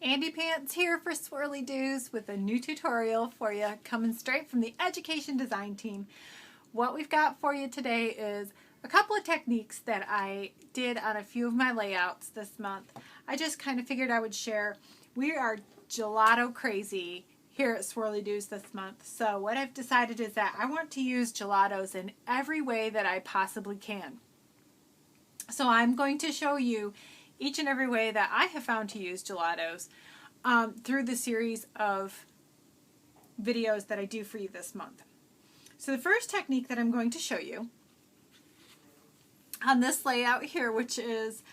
Andie Pants here for Swirly Doos with a new tutorial for you coming straight from the Education Design team. What we've got for you today is a couple of techniques that I did on a few of my layouts this month. I just kind of figured I would share. We are gelato crazy here at Swirly Doos this month. So what I've decided is that I want to use gelatos in every way that I possibly can. So I'm going to show you each and every way that I have found to use gelatos through the series of videos that I do for you this month. So the first technique that I'm going to show you on this layout here, which is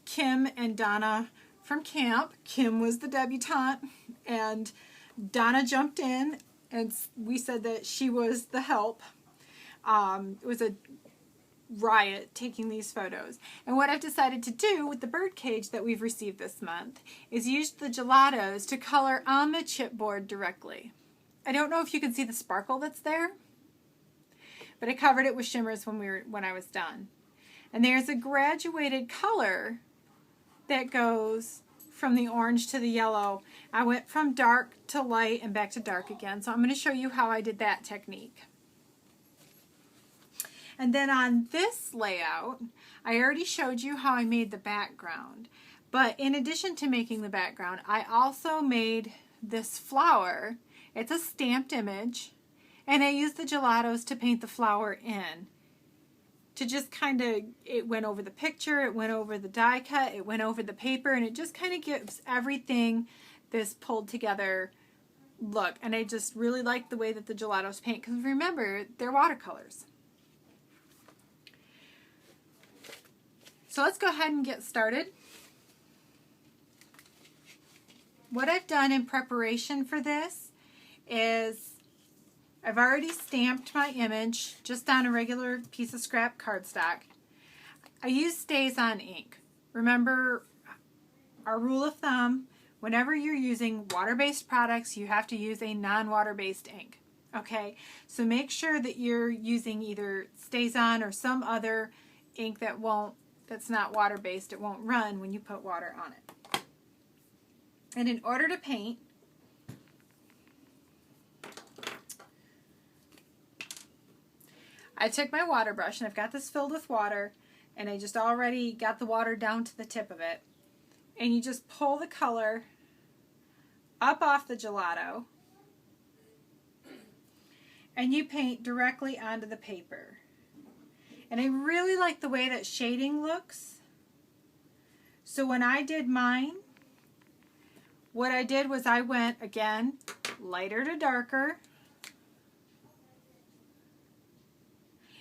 Kim and Donna from camp. Kim was the debutante and Donna jumped in, and we said that she was the help. It was a riot taking these photos. And what I've decided to do with the bird cage that we've received this month is use the gelatos to color on the chipboard directly. I don't know if you can see the sparkle that's there, but I covered it with shimmers when I was done. And there's a graduated color that goes from the orange to the yellow. I went from dark to light and back to dark again. So I'm going to show you how I did that technique. And then on this layout, I already showed you how I made the background. But in addition to making the background, I also made this flower. It's a stamped image. And I used the gelatos to paint the flower in. To just kind of, it went over the picture, it went over the die cut, it went over the paper, and it just kind of gives everything this pulled together look. And I just really like the way that the gelatos paint, because remember, they're watercolors. So let's go ahead and get started. What I've done in preparation for this is I've already stamped my image just on a regular piece of scrap cardstock. I use StazOn ink. Remember our rule of thumb, whenever you're using water-based products, you have to use a non-water-based ink. Okay, so make sure that you're using either StazOn or some other ink that's not water-based. It won't run when you put water on it. And in order to paint, I took my water brush, and I've got this filled with water, and I just already got the water down to the tip of it. And you just pull the color up off the gelato, and you paint directly onto the paper. And I really like the way that shading looks. So when I did mine, what I did was I went, again, lighter to darker.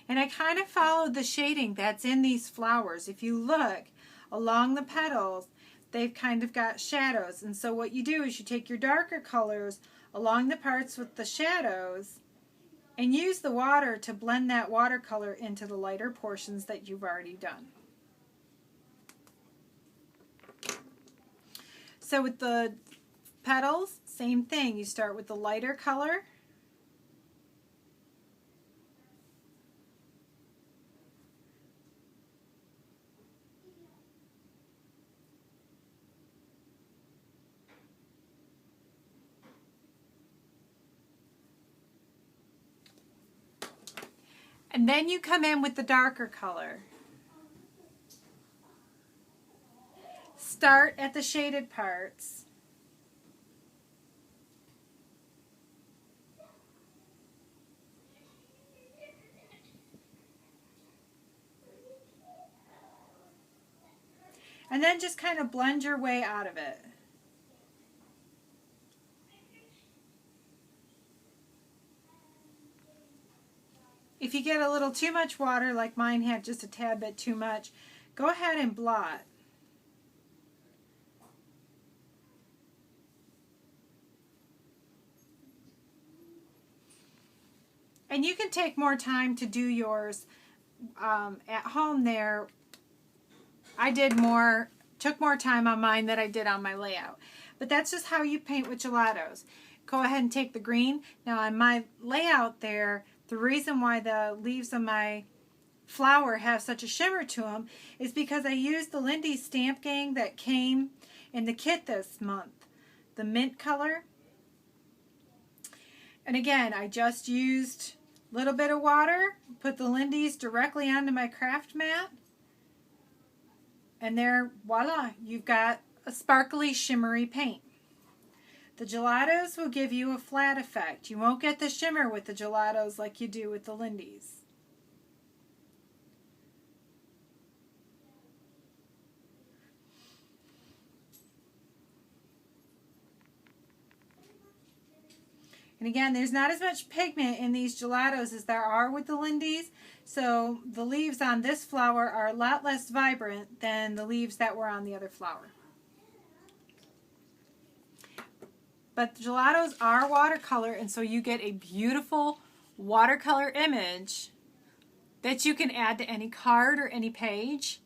And I kind of followed the shading that's in these flowers. If you look along the petals, they've kind of got shadows. And so what you do is you take your darker colors along the parts with the shadows and use the water to blend that watercolor into the lighter portions that you've already done. So with the petals, same thing. You start with the lighter color. And then you come in with the darker color. Start at the shaded parts. And then just kind of blend your way out of it. If you get a little too much water, like mine had just a tad bit too much, go ahead and blot. And you can take more time to do yours at home there. I took more time on mine than I did on my layout. But that's just how you paint with gelatos. Go ahead and take the green. Now on my layout there, the reason why the leaves of my flower have such a shimmer to them is because I used the Lindy Stamp Gang that came in the kit this month. the mint color. And again, I just used a little bit of water, put the Lindy's directly onto my craft mat, and there, voila, you've got a sparkly, shimmery paint. The Gelatos will give you a flat effect. You won't get the shimmer with the Gelatos like you do with the Lindy's. And again, there's not as much pigment in these Gelatos as there are with the Lindy's, so the leaves on this flower are a lot less vibrant than the leaves that were on the other flower. But the Gelatos are watercolor, and so you get a beautiful watercolor image that you can add to any card or any page,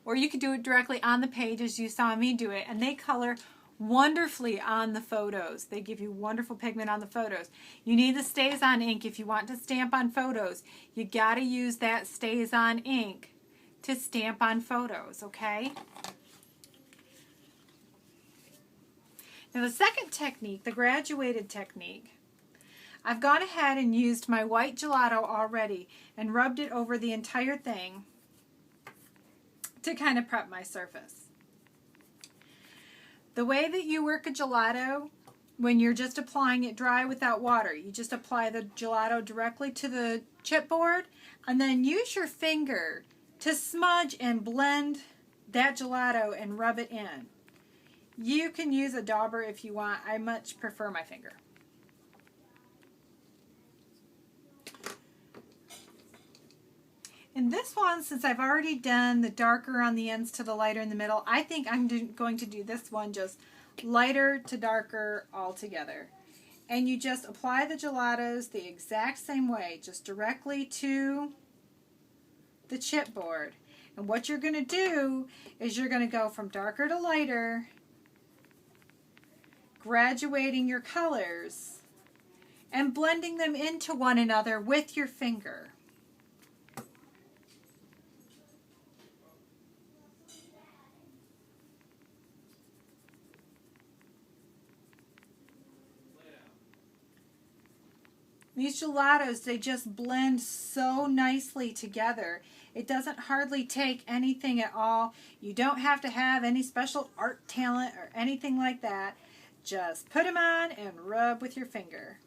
or you can do it directly on the page as you saw me do it, and they color wonderfully on the photos. They give you wonderful pigment on the photos. You need the Stays On ink if you want to stamp on photos. You got to use that Stays On ink to stamp on photos, okay? Now the second technique, the graduated technique, I've gone ahead and used my white gelato already and rubbed it over the entire thing to kind of prep my surface. The way that you work a gelato when you're just applying it dry without water, you just apply the gelato directly to the chipboard and then use your finger to smudge and blend that gelato and rub it in. You can use a dauber if you want. I much prefer my finger. In this one, since I've already done the darker on the ends to the lighter in the middle, I think I'm going to do this one just lighter to darker all together. And you just apply the Gelatos the exact same way, just directly to the chipboard. And what you're going to do is you're going to go from darker to lighter, graduating your colors and blending them into one another with your finger. These Gelatos, they just blend so nicely together. It doesn't hardly take anything at all. You don't have to have any special art talent or anything like that. Just put them on and rub with your finger.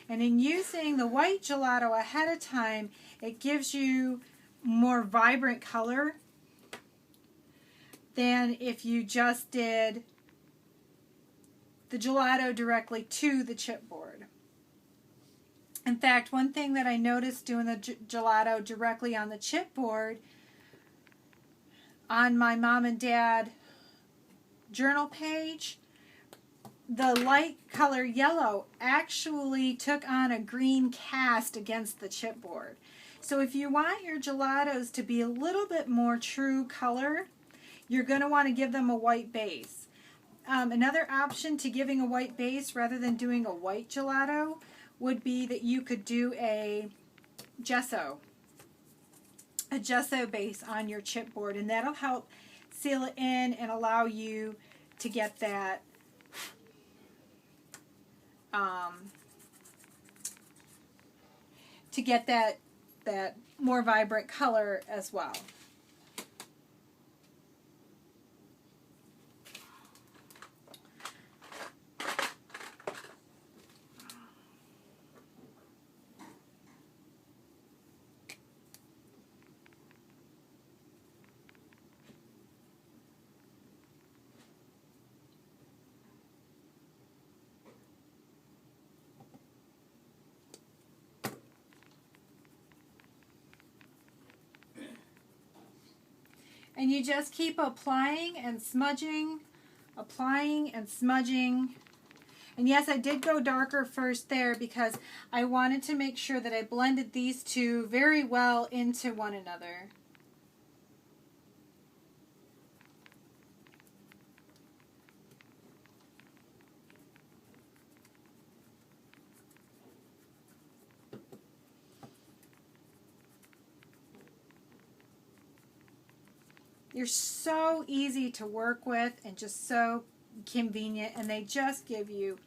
And in using the white gelato ahead of time, it gives you more vibrant color than if you just did the gelato directly to the chipboard. In fact, one thing that I noticed doing the gelato directly on the chipboard on my mom and dad journal page, the light color yellow actually took on a green cast against the chipboard. So if you want your gelatos to be a little bit more true color, you're going to want to give them a white base. Another option to giving a white base rather than doing a white gelato would be that you could do a gesso base on your chipboard, and that'll help seal it in and allow you to get that that more vibrant color as well. And you just keep applying and smudging, applying and smudging. And yes, I did go darker first there because I wanted to make sure that I blended these two very well into one another. You're so easy to work with and just so convenient, and they just give you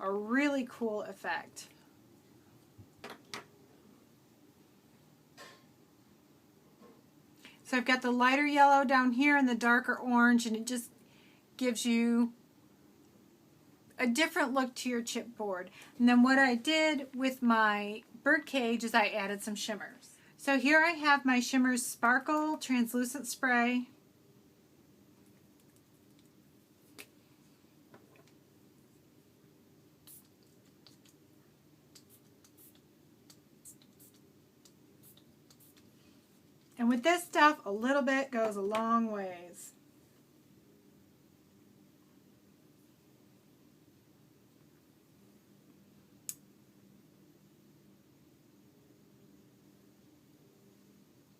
a really cool effect. So I've got the lighter yellow down here and the darker orange, and it just gives you a different look to your chipboard. And then what I did with my bird cage is I added some shimmers. So here I have my Shimmers Sparkle Translucent Spray. And with this stuff, a little bit goes a long ways.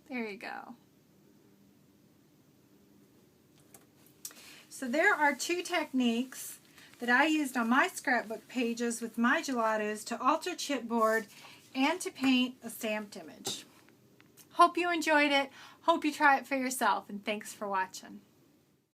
There you go. So there are two techniques that I used on my scrapbook pages with my Gelatos to alter chipboard and to paint a stamped image. Hope you enjoyed it. Hope you try it for yourself, and thanks for watching.